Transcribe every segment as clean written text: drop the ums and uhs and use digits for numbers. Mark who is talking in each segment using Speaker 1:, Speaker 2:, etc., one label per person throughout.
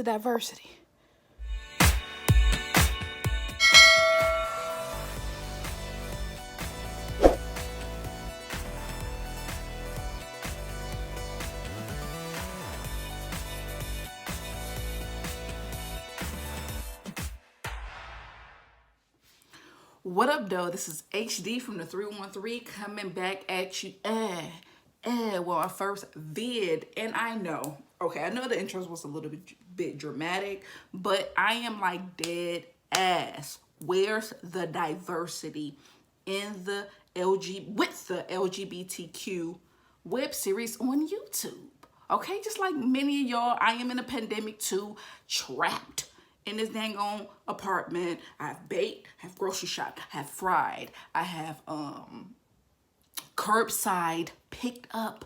Speaker 1: to diversity. What up, though? This is HD from the 313 coming back at you. Well, our first vid, and I know the intro was a little bit dramatic, but I am like dead ass. Where's the diversity in the LGBTQ web series on YouTube? Okay, just like many of y'all, I am in a pandemic too, trapped in this dang on apartment. I have baked, I have grocery shopped, I have fried, I have curbside picked up.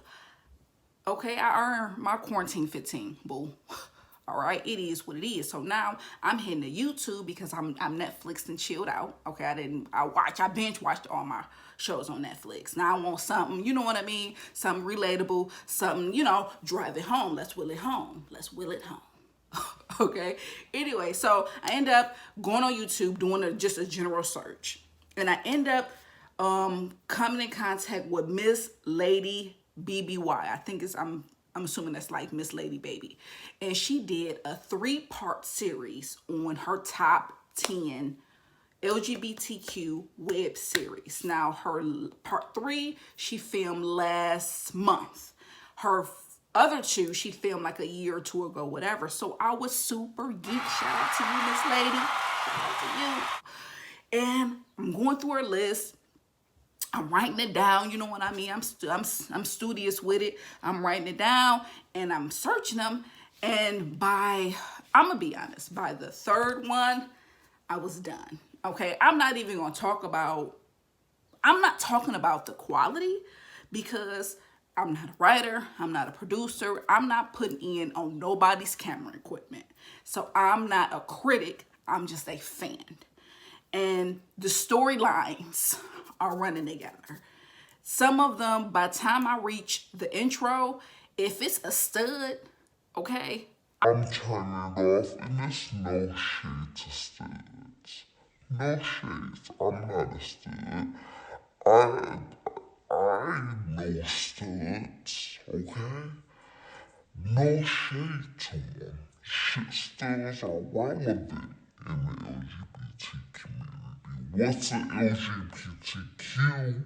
Speaker 1: Okay, I earned my quarantine 15, boo. All right, it is what it is. So now I'm hitting the YouTube because I'm Netflix and chilled out. Okay, I binge watched all my shows on Netflix. Now I want something, you know what I mean? Something relatable, something, drive it home. Let's will it home. Let's will it home. Okay. Anyway, so I end up going on YouTube doing just a general search, and I end up coming in contact with Miss Lady BBY. I think I'm assuming that's like Miss Lady Baby, and she did a 3-part series on her top 10 LGBTQ web series. Now her part 3 she filmed last month. Her other 2 she filmed like a year or 2 ago, whatever. So I was super geek. Shout out to you, Miss Lady. Shout out to you. And I'm going through her list. I'm writing it down. You know what I mean? I'm studious with it. I'm writing it down and I'm searching them. And I'm gonna be honest, by the 3rd one, I was done. Okay, I'm not talking about the quality, because I'm not a writer, I'm not a producer, I'm not putting in on nobody's camera equipment. So I'm not a critic, I'm just a fan. And the storylines are running together. Some of them, by the time I reach the intro, if it's a stud, okay,
Speaker 2: I'm turning it off, and there's no shade to studs. No shades. I'm not a stud. I know studs, okay? No shade to them. Studs are relevant in the LGBT community. What's an LGBTQ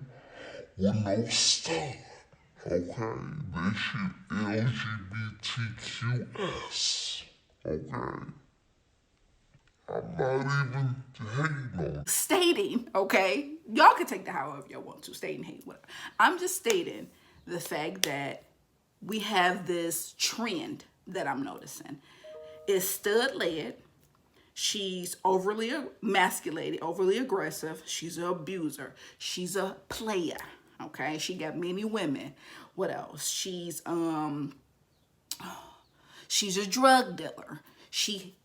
Speaker 2: with no stud? Okay? They should LGBTQS. Okay? I'm not even hating on.
Speaker 1: Stating, okay? Y'all can take that however y'all want to, state and hate, whatever. I'm just stating the fact that we have this trend that I'm noticing. It's stud-led. She's overly emasculated, overly aggressive. She's an abuser. She's a player, okay? She got many women. What else? She's a drug dealer. She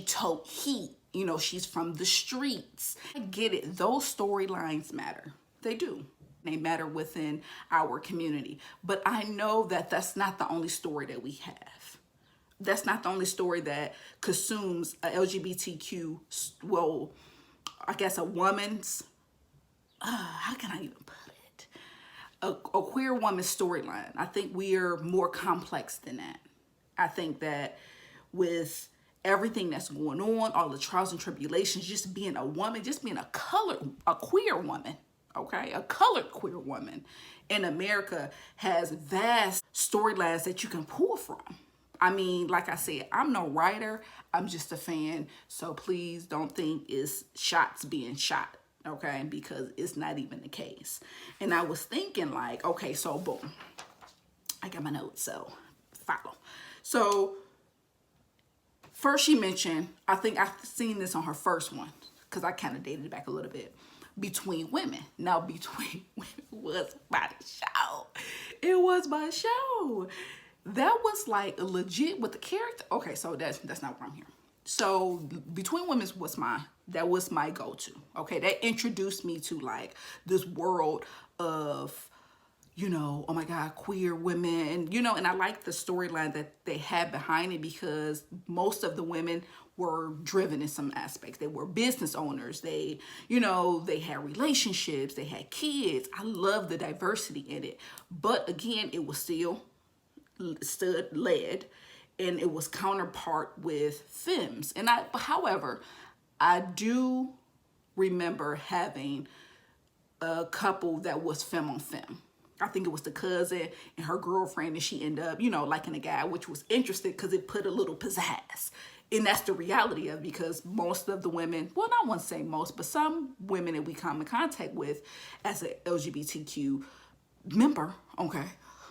Speaker 1: tote heat. She's from the streets. I get it. Those storylines matter. They do. They matter within our community. But I know that that's not the only story that we have. That's not the only story that consumes a LGBTQ, well, I guess a woman's, how can I even put it? A queer woman's storyline. I think we are more complex than that. I think that with everything that's going on, all the trials and tribulations, just being a woman, just being a queer woman, okay? A colored queer woman in America has vast storylines that you can pull from. I mean, like I said, I'm no writer, I'm just a fan, so please don't think it's shots being shot, okay? Because it's not even the case. And I was thinking like, okay, so boom, I got my notes, so follow. So first she mentioned, I think I've seen this on her first one, because I kind of dated it back a little bit, between women. Now, between women was my show. It was my show. That was like legit with the character. Okay, so that's not what I'm hearing. So Between Women was my go-to. Okay, that introduced me to like this world of, oh my God, queer women, and I like the storyline that they had behind it because most of the women were driven in some aspects. They were business owners. They had relationships, they had kids. I love the diversity in it. But again, it was still stud led and it was counterpart with femmes. However, I do remember having a couple that was femme on femme. I think it was the cousin and her girlfriend, and she ended up, liking a guy, which was interesting because it put a little pizzazz. And that's the reality of it, because most of the women, well, I wouldn't say most, but some women that we come in contact with as an LGBTQ member, okay,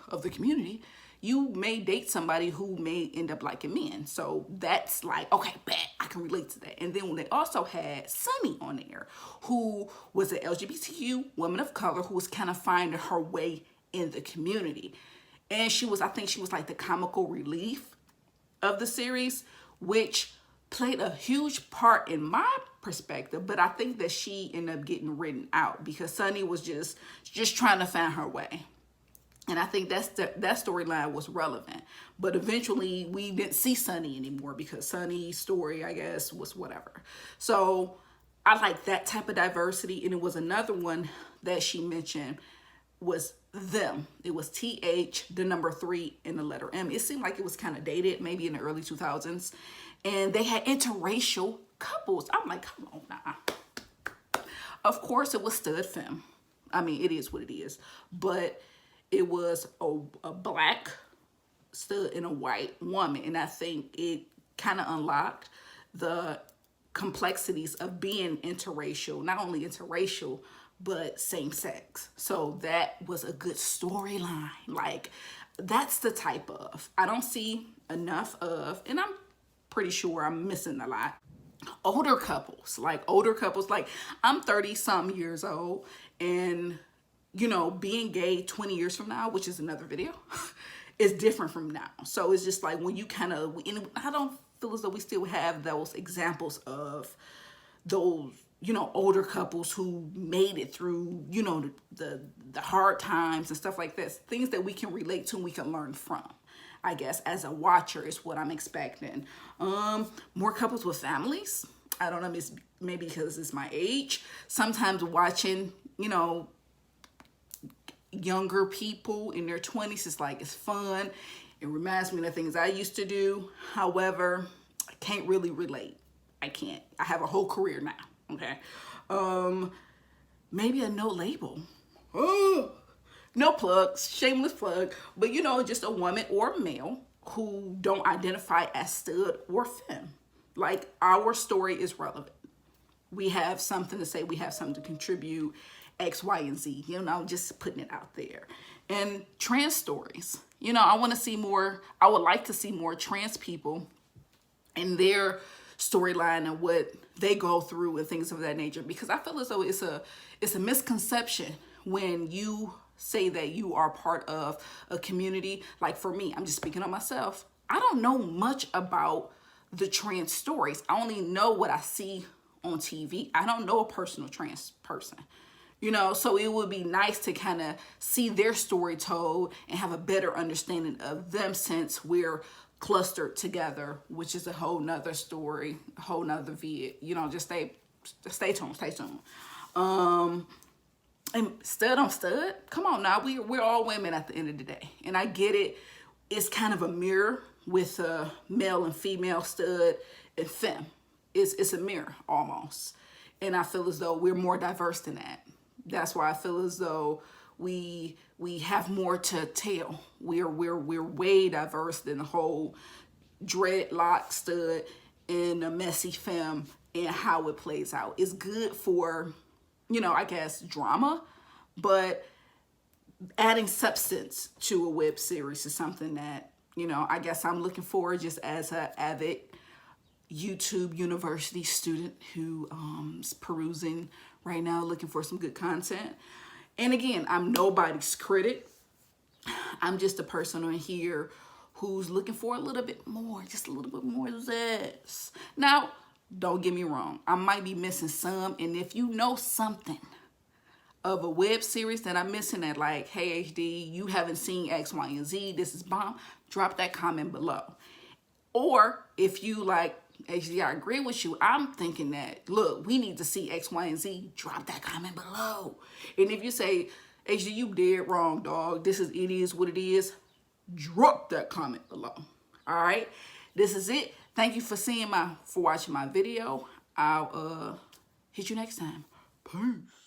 Speaker 1: of the community, you may date somebody who may end up liking men. So that's like, okay, bet, I can relate to that. And then they also had Sunny on there, who was an LGBTQ woman of color who was kind of finding her way in the community. And I think she was like the comical relief of the series, which played a huge part in my perspective. But I think that she ended up getting written out because Sunny was just trying to find her way. And I think that storyline was relevant. But eventually we didn't see Sunny anymore because Sunny's story, I guess, was whatever. So I like that type of diversity. And it was another one that she mentioned was them. It was TH, the number 3, and the letter M. It seemed like it was kind of dated, maybe in the early 2000s. And they had interracial couples. I'm like, come on now. Of course, it was stud femme. I mean, it is what it is. But it was a black stud and a white woman. And I think it kind of unlocked the complexities of being interracial, not only interracial, but same sex. So that was a good storyline. Like, that's the type of, I don't see enough of, and I'm pretty sure I'm missing a lot. Older couples, like I'm 30 some years old, and being gay 20 years from now, which is another video, is different from now. So it's just like when you I don't feel as though we still have those examples of those, older couples who made it through, the hard times and stuff like this. Things that we can relate to and we can learn from. I guess as a watcher is what I'm expecting. More couples with families. I don't know, maybe because it's my age. Sometimes watching, younger people in their 20s is like, it's fun. It reminds me of the things I used to do. However, I can't really relate. I can't. I have a whole career now. Okay. Maybe a no label. Oh, no plugs, shameless plug. But just a woman or a male who don't identify as stud or femme. Like, our story is relevant. We have something to say. We have something to contribute. X, Y, and Z, just putting it out there. And trans stories, I want to see more. I would like to see more trans people and their storyline and what they go through and things of that nature, because I feel as though it's a misconception when you say that you are part of a community. Like, for me, I'm just speaking on myself. I don't know much about the trans stories. I only know what I see on TV. I don't know a personal trans person. So it would be nice to kind of see their story told and have a better understanding of them, since we're clustered together, which is a whole nother story, a whole nother vid. Just stay tuned. And stud on stud, come on now, we're all women at the end of the day. And I get it. It's kind of a mirror with a male and female stud and femme. It's a mirror almost. And I feel as though we're more diverse than that. That's why I feel as though we have more to tell. We're way diverse than the whole dreadlock stud and a messy femme and how it plays out. It's good for, I guess, drama, but adding substance to a web series is something that, I guess I'm looking for, just as an avid YouTube University student who is perusing right now, looking for some good content. And again, I'm nobody's critic. I'm just a person on here who's looking for a little bit more, just a little bit more zest. Now, don't get me wrong, I might be missing some, and if you know something of a web series that I'm missing that like, hey HD, you haven't seen X, Y, and Z, this is bomb, drop that comment below. Or if you like, HD, I agree with you, I'm thinking that, look, we need to see X, Y, and Z, drop that comment below. And if you say, HD, you dead wrong, dog, it is what it is, drop that comment below. All right, this is it. Thank you for watching my video. I'll hit you next time. Peace.